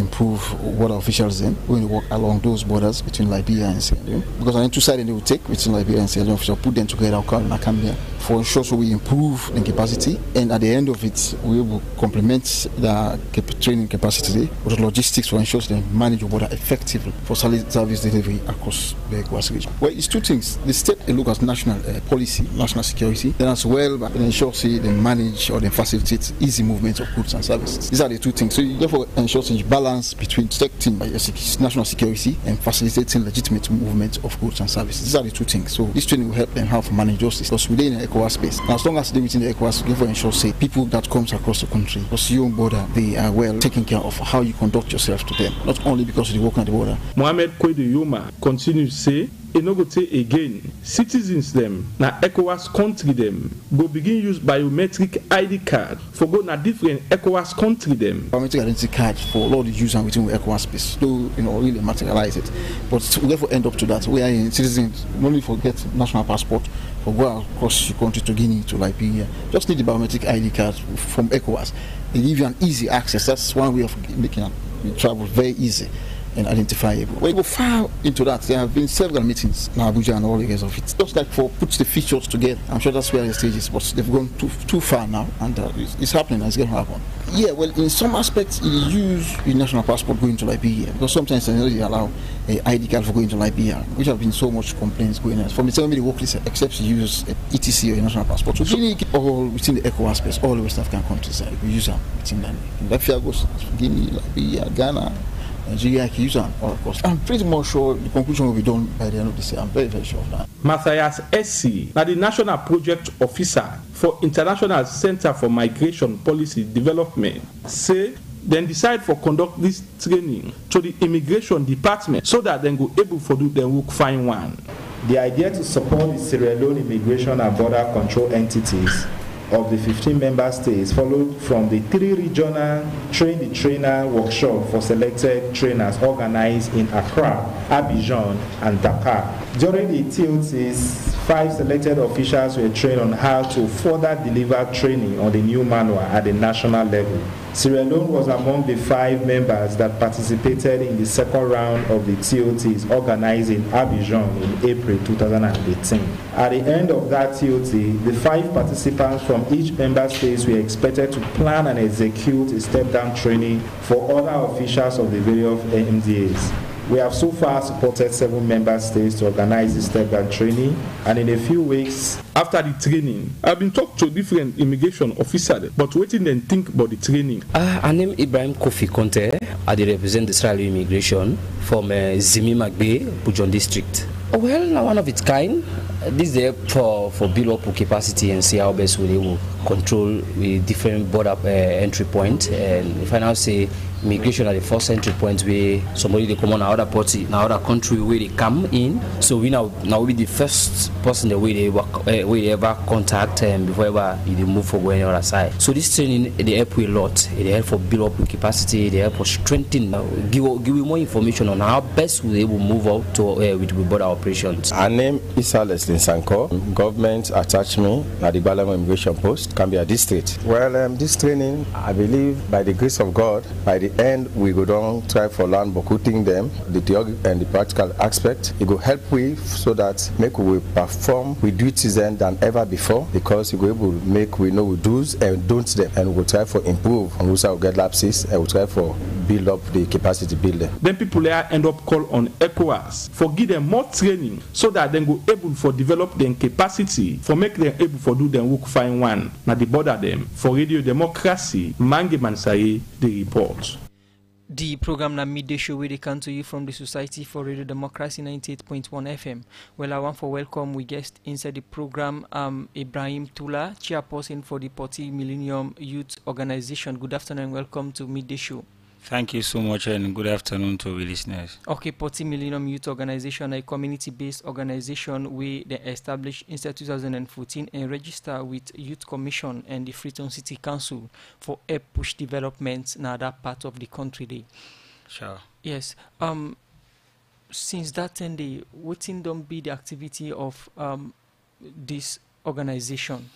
improve border officials then when they work along those borders between Liberia and Sierra Leone. Because on the two sides they will take between Liberia and Sierra Leone officials, put them together in Akambia for ensure so we improve the capacity, and at the end of it we will complement the training capacity with logistics for ensure they manage the border effectively for service delivery across the ECOWAS region. Well, it's two things. The state they look at national policy, national security, then as well but they ensure they manage or they facilitate easy movement of goods and services. These are the two things. So you therefore ensure a balance between protecting national security and facilitating legitimate movement of goods and services. These are the two things. So this training will help them how to manage those because within the ECOWAS space. And as long as they within the ECOWAS, therefore ensure say people that comes across the country, across your own border, they are well taken care of how you conduct yourself to them. Not only because they work on the border. Mohamed Kwedu Yoma continues to say, e no go take again. Citizens them na ECOWAS country them go begin use biometric ID card for go na different ECOWAS country them. Biometric identity card for all the users within the ECOWAS space. So really materialize it. But we therefore end up to that. We are in citizens not only forget national passport for go across the country to Guinea to Liberia. Just need the biometric ID card from ECOWAS. They give you an easy access. That's one way of making travel very easy and identifiable. When you go far into that, there have been several meetings in Abuja and all the rest of it. Just like for put the features together. I'm sure that's where the stage is, but they've gone too far now, and it's happening. It's going to happen. Yeah, well, in some aspects, you use your national passport going to Liberia because sometimes they allow an ID card for going to Liberia, which have been so much complaints going on. From the time the workplace accepts you use ETC or your national passport. So really, all within the ECOWAS space, all the West African countries, we use them within that. Liberia goes Guinea, Liberia, Ghana. Nigeria, all of course. I'm pretty much sure the conclusion will be done by the end of this year. I'm very, very sure of that. Matthias SC, the National Project Officer for International Center for Migration Policy Development, say then decide for conduct this training to the Immigration Department so that they go able to do their work find one. The idea to support the Sierra Leone immigration and border control entities of the 15 member states followed from the 3 regional train-the-trainer workshop for selected trainers organized in Accra, Abidjan, and Dakar. During the TOTs, 5 selected officials were trained on how to further deliver training on the new manual at the national level. Sierra Leone was among the 5 members that participated in the second round of the TOTs organized in Abidjan in April 2018. At the end of that TOT, the 5 participants from each member state were expected to plan and execute a step-down training for other officials of the various MDAs. We have so far supported 7 member states to organize this step-down training, and in a few weeks after the training, I've been talking to different immigration officers, but waiting and think about the training. I name Ibrahim Kofi Conte. I represent the Israeli immigration from Zimi Magbe, Bujon district. Well, now one of its kind. This is for build up capacity and see how best we will control with different border entry point. And if I now say immigration at the first entry point where somebody they come on another party, another country where they come in. So we now be the first person the way they work, we ever contact before ever they move for going on the other side. So this training they help a lot. They help for build up capacity. They help for strengthen, give you more information on how best we will move out to with border operations. Our name is Leslie Sanko. Government attached me at the Balamo Immigration Post, Cambia District. Well, this training, I believe, by the grace of God, by the end we go down try for learn bokuting them, the theory and the practical aspect. It will help we so that make we perform with duties than ever before because it will able to make we know we do's and don'ts them, and we will try for improve and also get lapses and we will try for build up the capacity building. Then people there end up call on ECOWAS for give them more training so that they go able for develop their capacity for make them able for do their work find one. Now the border them for Radio Democracy, Mange Mansaye, the report. The program na midday show where they come to you from the Society for Radio Democracy 98.1 FM. Well, I want to welcome we guest inside the program Ibrahim Tula, chairperson for the Poti Millennium Youth Organization. Good afternoon and welcome to midday show. Thank you so much and good afternoon to the listeners. Okay, Poti Millennium Youth Organization, a community-based organization we they established in 2014 and register with Youth Commission and the Freetown City Council for help push development in that part of the country. Day. Sure. Yes. Since that 10 day, what don't be the activity of this organization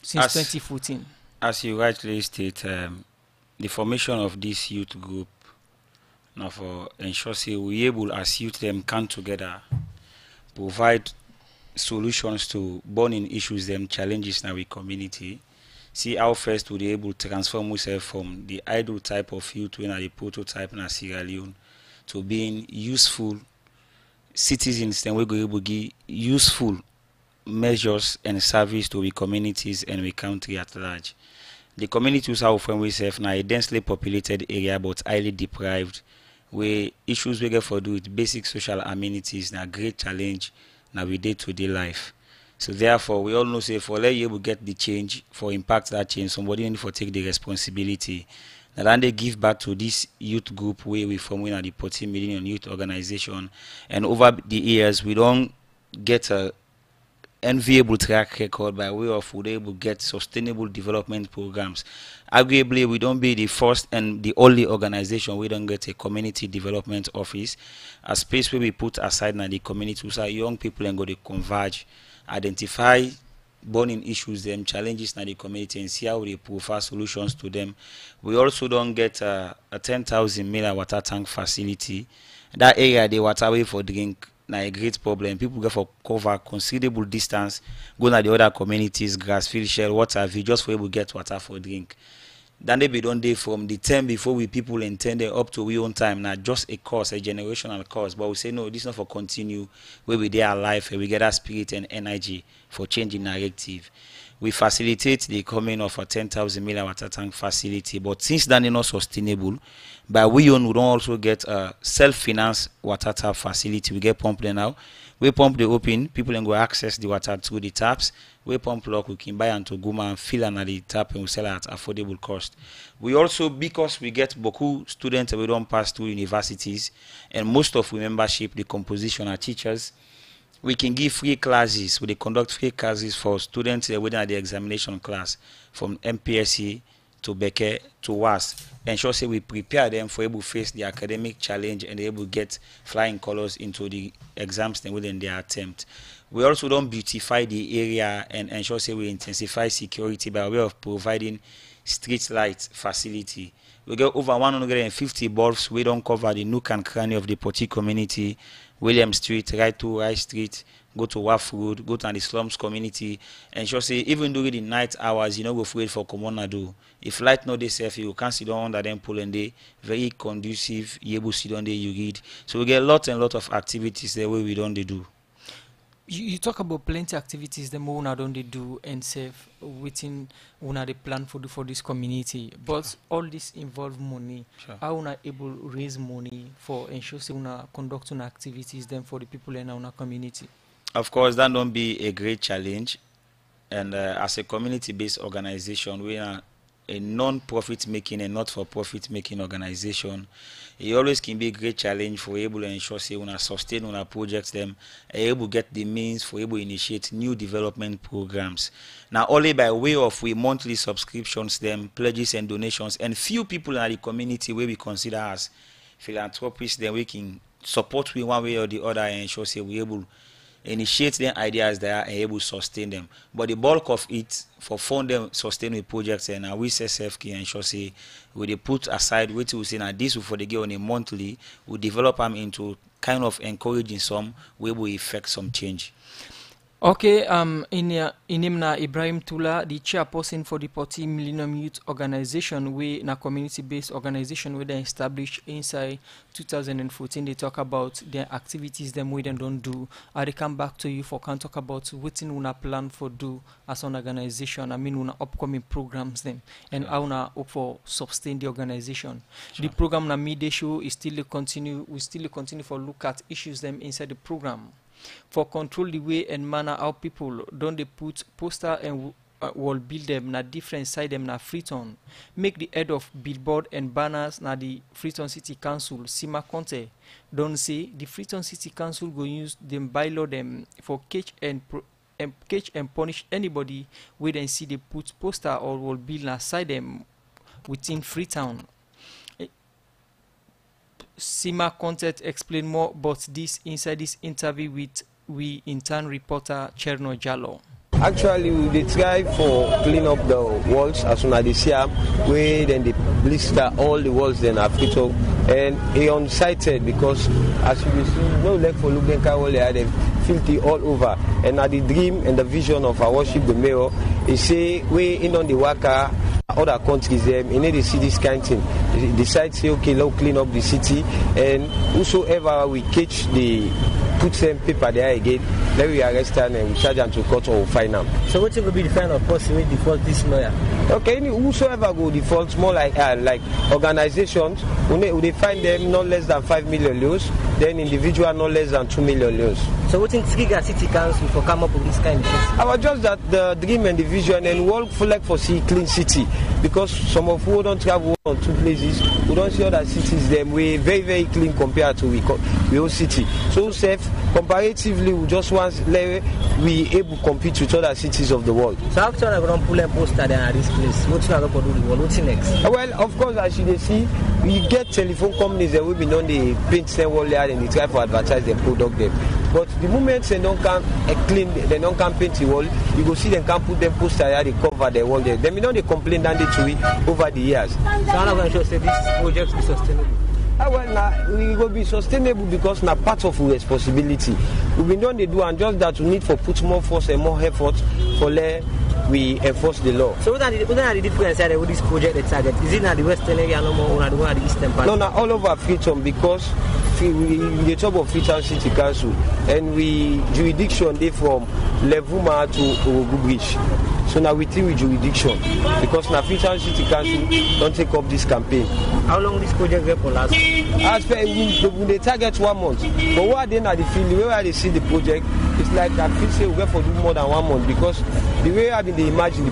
since 2014? As you rightly state, the formation of this youth group now for ensure say we able as youth them come together, provide solutions to burning issues, them challenges in our community. See how first we be able to transform ourselves from the idle type of youth when the prototype in Sierra Leone to being useful citizens, then we go able to give useful measures and service to the communities and the country at large. The communities are from ourselves now a densely populated area but highly deprived, where issues we get for do with basic social amenities now great challenge now we day-to-day life. So therefore we all know say for let you able get the change, for impact that change, somebody need for take the responsibility. Now then they give back to this youth group where we from the 14 million youth organization, and over the years we don't get a enviable track record by way of we able to get sustainable development programs. Arguably we don't be the first and the only organization we don't get a community development office, a space where we put aside now the community so young people and go to converge, identify burning issues, them challenges in the community, and see how they provide solutions to them. We also don't get a 10,000 ml water tank facility. That area the water way for drink now a great problem. People go for cover considerable distance, go to the other communities, grass, field, shell, water, just for able to get water for drink. Then they be done day from the time before we people intended up to we own time now just a course, a generational course. But we say no, this is not for continue where we there alive and we get that spirit and energy for changing narrative. We facilitate the coming of a 10,000 ml water tank facility, but since that is not sustainable, but we don't also get a self-financed water tap facility. We get pump there now. We pump the open, people can go access the water through the taps. We pump lock, we can buy and to Guma and fill under the tap and we sell at affordable cost. We also, because we get beaucoup students we don't pass through universities, and most of we membership, the composition are teachers, we can give free classes. We conduct free classes for students within the examination class, from MPSC to Beke to WAS. Ensure say we prepare them for able to face the academic challenge and able to get flying colors into the exams within their attempt. We also don't beautify the area and ensure say we intensify security by way of providing street light facility. We get over 150 bulbs. We don't cover the nook and cranny of the Poti community, William Street, right to Rice Street, go to Waf Road, go to the slums community, and sure say even during the night hours, you know, go wait for Comonado. If light not they safe, you can't sit down under them pull and they very conducive, you able to sit down there, you read. So we get a lot and lot of activities there where we don't they do. You talk about plenty activities the more don't they do and save within una the plan for this community, but all this involve money. How una able to raise money for ensure say una conduct una activities then for the people in our community? Of course, that don't be a great challenge, and as a community-based organization, we are a non-profit making and not-for-profit making organization. It always can be a great challenge for able to ensure say when sustain on our projects them, able to get the means for able to initiate new development programs. Now only by way of we monthly subscriptions them, pledges and donations, and few people in the community where we consider as philanthropists, then we can support we one way or the other and ensure say we able initiate them ideas that are able to sustain them. But the bulk of it for fund them sustainable projects and we self can ensure say we put aside what we say now this for the get on a monthly, we develop them into kind of encouraging some where we effect some change. Okay, Inimna Ibrahim Tula, the chairperson for the Poti Millennium Youth Organization, we na community-based organization where they established inside 2014. They talk about their activities them we don't do. I come back to you for can talk about what in una plan for do as an organization. I mean una upcoming programs them and how una up for sustain the organization. The program na midday show is still continue. We still continue for look at issues them inside the program. For control the way and manner how people don't they put poster and wall build them na different side them na Freetown. Make the head of billboard and banners na the Freetown City Council Sima Conte. Don't say the Freetown City Council go use them bylaw them for catch and punish anybody where then see they put poster or wall build na side them within Freetown. Sima Content explain more about this inside this interview with we intern reporter Cherno Jallo. Actually, we try for clean up the walls as soon as they see them, where then they blister all the walls then are free to and he unsighted because as you see, no leg for Lubenka Wole had them filthy all over. And at the dream and the vision of our worship the mayor, he say we in on the waka other countries them in the see this kind of thing. They decide say okay, let's clean up the city, and whosoever we catch the put them paper there again, then we arrest them and we charge them to court or fine them. So what will be the fine of person who default this lawyer? Okay, whosoever go default, more like organizations, they find them not less than 5 million euros, then individual not less than 2 million euros. So what in trigger city council for come up with this kind of thing? I was just that the dream and the vision and work for like for see clean city, because some of who don't travel on two places, we don't see other cities them we very very clean compared to we own city. So safe comparatively, we just want we able to compete with other cities of the world. So after I'm going to pull a poster there at this place, what's going to do the world? What's next? Well, of course, as you see, we get telephone companies that will be on the paint them wall there and they try to advertise their product them. But the moment they don't come clean, they don't come paint the wall, you go see them can put them poster there, they cover the wall there. Then we know they complain that they to it over the years. So I'm not going to say this project is sustainable. Well, now we will be sustainable because now part of our responsibility. We've been done they do and just that we need for put more force and more effort for we enforce the law. So what are the difference with this project the target? Is it not the western area no more or the one at the eastern part? No, all over Freetown because we the top of Freetown City Council and we jurisdiction they from Levuma to Ogu Bridge. So now we think with jurisdiction because now Freetown City Council don't take up this campaign. How long this project will for last? As per they target 1 month. But what they at the field, the way I see the project, it's like I feel say we go for do more than 1 month because the way I they imagine the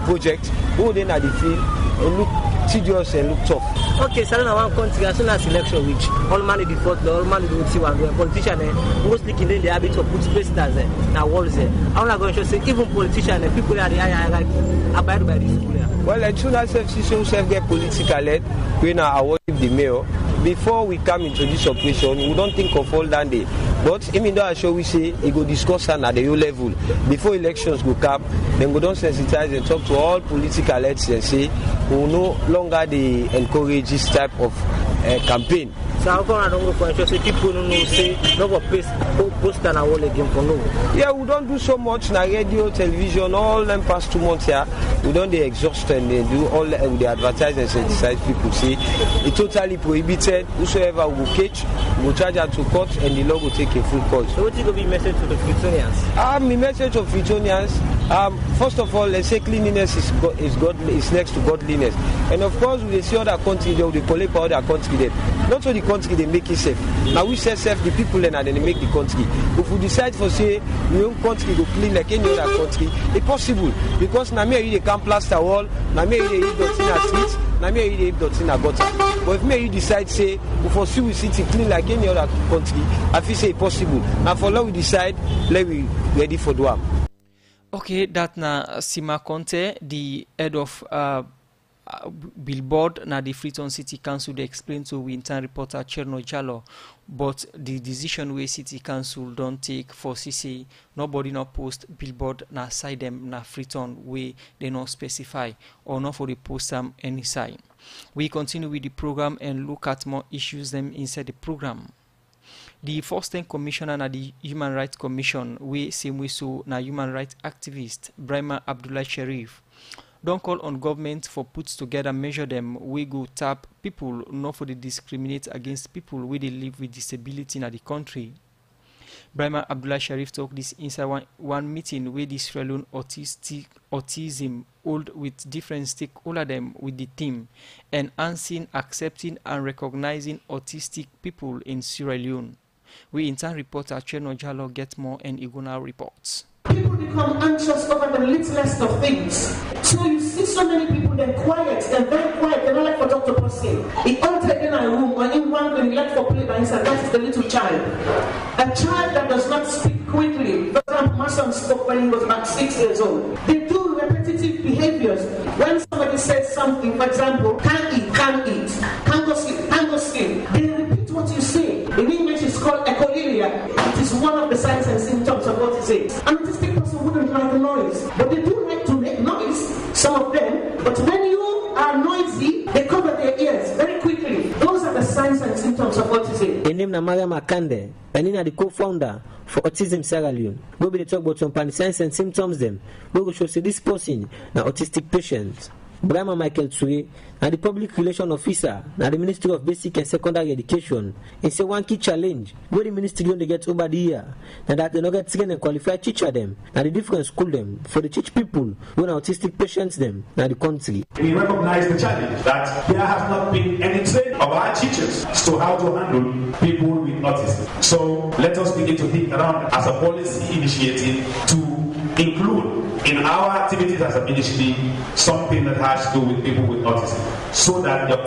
project, who then at the field and look tedious and look tough. Okay, so now one country as soon as election which all money default, all money don't see one politician mostly in the habit of put space there now walls there. I'm not going to say even politicians and people are like abide by this rule. Well, as soon as FCC get political led, we now award the mayor. Before we come into this operation, we don't think of all that day. But even though I show we say we go discuss at the EU level before elections go come, then we don't sensitize and talk to all political leaders and say we no longer they encourage this type of campaign. So how come I don't go for say people don't know say no go post and all again for no? Yeah, we don't do so much na radio, television, all them past 2 months here. We don't they exhaust and they do all the advertise and sensitize people. See, it's totally prohibited. Whosoever will catch, will charge her to court and the law will take a full court. So what is going to be message to the Freetonians? My message of Freetonians, first of all, let's say cleanliness is next to godliness. And of course, we see other countries, they will collect for other countries there. Not so the country they make it safe. Now we say safe, the people then they make the country. If we decide for say we own country go clean like any other country, it's possible because now me they can plaster wall, now me they eat dot in a street, now me they eat dot in a gutter. But if me you decide say we foresee we city clean like any other country, I feel say it's possible. Now for now we decide, let we ready for do. Okay, that na Sima Conte, the head of billboard na the Freetown City Council, they explained to Winter reporter Cherno Jalo, but the decision where City Council don't take for CC, nobody not post billboard na side them na Freetown where they not specify or not for the post some any sign. We continue with the program and look at more issues them inside the program. The first-time commissioner na the Human Rights Commission, we same way so na human rights activist Brahma Abdullah Sharif, don't call on government for puts together measure them we go tap people not for the discriminate against people where they live with disability in the country. Brahma Abdullah Sharif talk this inside one meeting where the Sierra Leone autism hold with different stakeholders them with the team, enhancing, accepting and recognizing autistic people in Sierra Leone. We in turn reporter Cherno Jalo get more and Iguna reports. People become anxious over the littlest of things. So you see so many people, they're quiet, they're very quiet, they're not like for Dr. Percy. He entered in a room, or in one when he left for play by himself, that is the little child. A child that does not speak quickly. For example, my son spoke when he was about 6 years old. They do repetitive behaviors. When somebody says something, for example, can't eat, can't go sleep, can't go sleep, they repeat what you say. In English, it's called echolalia. It is one of the signs and symptoms of autism. An autistic person wouldn't like noise, but they do like to make noise, some of them. But when you are noisy, they cover their ears very quickly. Those are the and symptoms of autism. The name na Maria Makande, and in the co-founder for Autism Sierra Leone. We will talk about some signs and symptoms them. We will show say this person na autistic patient. Brahma Michael Tsue, and the public relation officer, and the Ministry of Basic and Secondary Education, and say one key challenge where the ministry going to get over the year, and that they not get trained and qualified teacher them, and the different school them for the teach people who are autistic patients them in the country. We recognize the challenge that there has not been any training of our teachers to how to handle people with autism. So let us begin to think around as a policy initiative to include in our activities as a ministry something that has to do with people with autism, so that the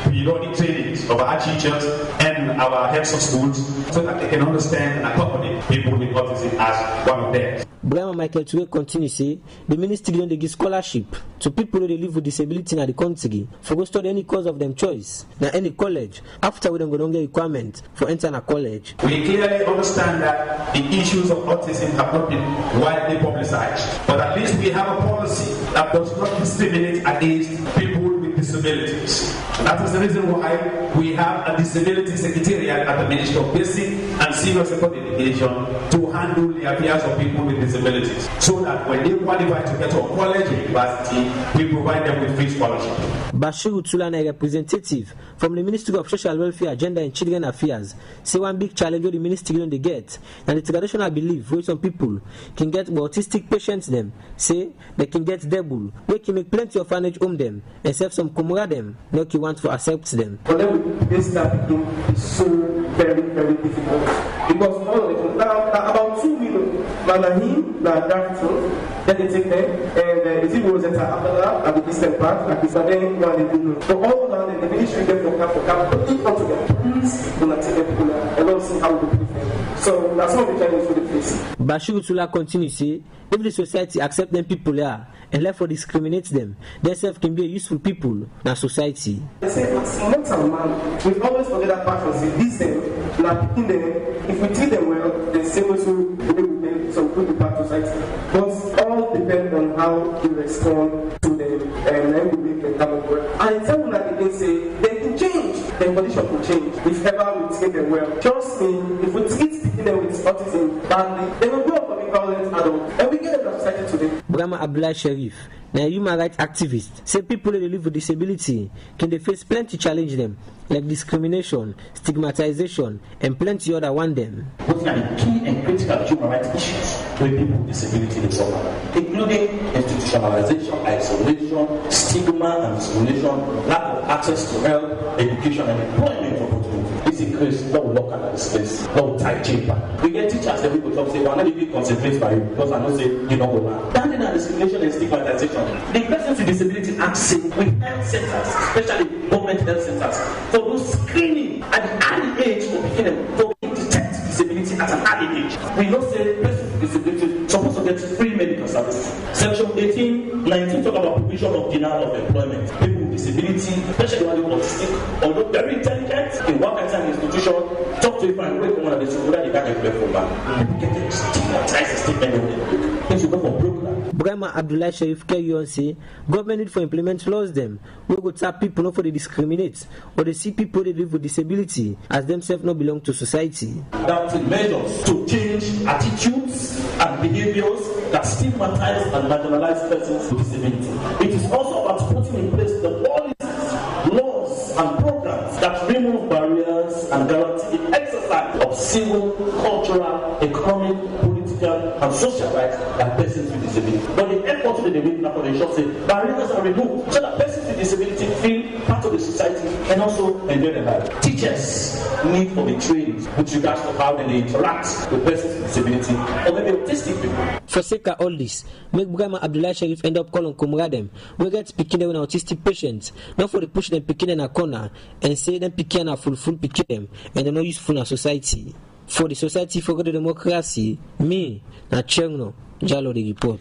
periodic trainings of our teachers and our heads of schools, so that they can understand and accompany people with autism as one of theirs. Brahma Michael Toure continues say the ministry don't give scholarship to people who live with disability in the country for go study any course of them choice na any college after we don't go get requirement for entering a college. We clearly understand that the issues of autism have not been widely publicized, but at least we have a policy that does not discriminate against people with disabilities. That is the reason why we have a disability secretariat at the Ministry of Basic and Senior Secondary Education to handle the affairs of people with disabilities, so that when they qualify to get to a college or university, we provide them with free scholarship. Bashiru Tulana, a representative from the Ministry of Social Welfare, Gender and Children Affairs, say one big challenge the ministry don't get, and the traditional belief where some people can get autistic patients them, say they can get double, they can make plenty of manage them, and serve some kumura them, no ki want to accept them. For them, this type is so very, very difficult. Because all of them, now about 2 million, Manahim, Nadafiton, then they take them, and the zero was at Abdallah, at the distant part, like this, but then one they do know. So all now, the ministry get for camp, but if not to get police, do not take them people and don't see how we do it. So that's how the challenge for the place. Bashiru Tula continues say, if the society accept them people there and therefore discriminate them, they self can be a useful people in our society. They say, as mortal man, we always forget that part and say, this them, now picking them, if we treat them well, they say also we will make some good impact society. But all depend on how we respond to them and then we make them come up well. And tell them that they can say, they can change, their condition will change if ever we treat them well. Trust me, if we treat them with autism badly, they will grow up to be violent adults and we get them society today. Brahma Abdullah Sharif, now human rights activist, say people who live with disability can they face plenty challenge them, like discrimination, stigmatization, and plenty other one them. Those are the key and critical human rights issues with people with disability in Somalia, including institutionalization, isolation, stigma and discrimination, lack of access to health, education, and employment opportunities. This increase no look at this place, no tight chamber. We get teachers that people talk say, well, not even concentrate by you because I know say you know go back. Standing and discrimination and stigmatization. The Persons with Disability Act say with health centers, especially government health centers, for those screening at the early age of beginning to detect disability at an early age. We know say persons with disability supposed to get free medical services. Section 18, 19 talk about provision of denial of employment. People with disability, especially when they're autistic, although very intelligent, in one kind of institution, talk to you and wait for one of the children that they can't employ from back. People get stigmatized statement of them. Things will go for broke. Brahma Abdullah Sharif carry on say, government need for implement laws them. We go tap people not for they discriminate or they see people they live with disability as themselves not belong to society. Adapting measures to change attitudes and behaviors that stigmatize and marginalize persons with disability. It is also about putting in place the policies, laws, and programs that remove barriers and guarantee the exercise of civil, cultural, economic, political, and social rights by persons with disability. But the effort that they make now for the ensure say barriers are removed so that persons with disability feel part of the society and also enjoy their life. Teachers need for the training with regards to how they interact with persons with disability or maybe autistic people. For sake of all this, make Brahma Abdullah Sharif end up calling Kumra them. We get picking them with autistic patients, not for the push them picking in a corner and say them picking a full picking them and they're not useful in society. For the Society for Good Democracy, me, na Cherno, Jalo the report.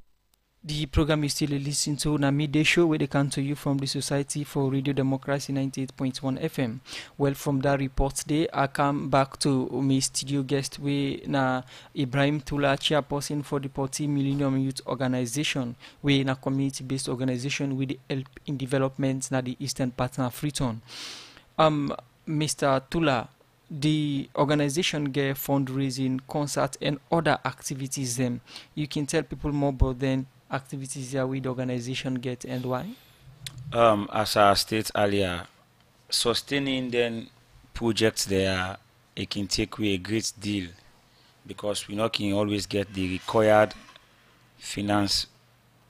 The program is still listening to na midday show where they come to you from the Society for Radio Democracy 98.1 FM. Well, from that report today, I come back to my studio guest we na Ibrahim Tula, chairperson for the Poti Millennium Youth Organization, we na community-based organization with the help in development na the Eastern Partner Freetown. Mr. Tula, the organization get fundraising, concert, and other activities. Then you can tell people more about then activities that we the organization get and why. As I stated earlier, sustaining then projects there, it can take away a great deal because we not can always get the required finance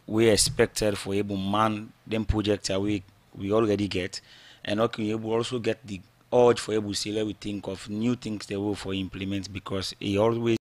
we expected for able man them projects that we already get, and not can able also get the urge for able to say let we think of new things they will for implement because it always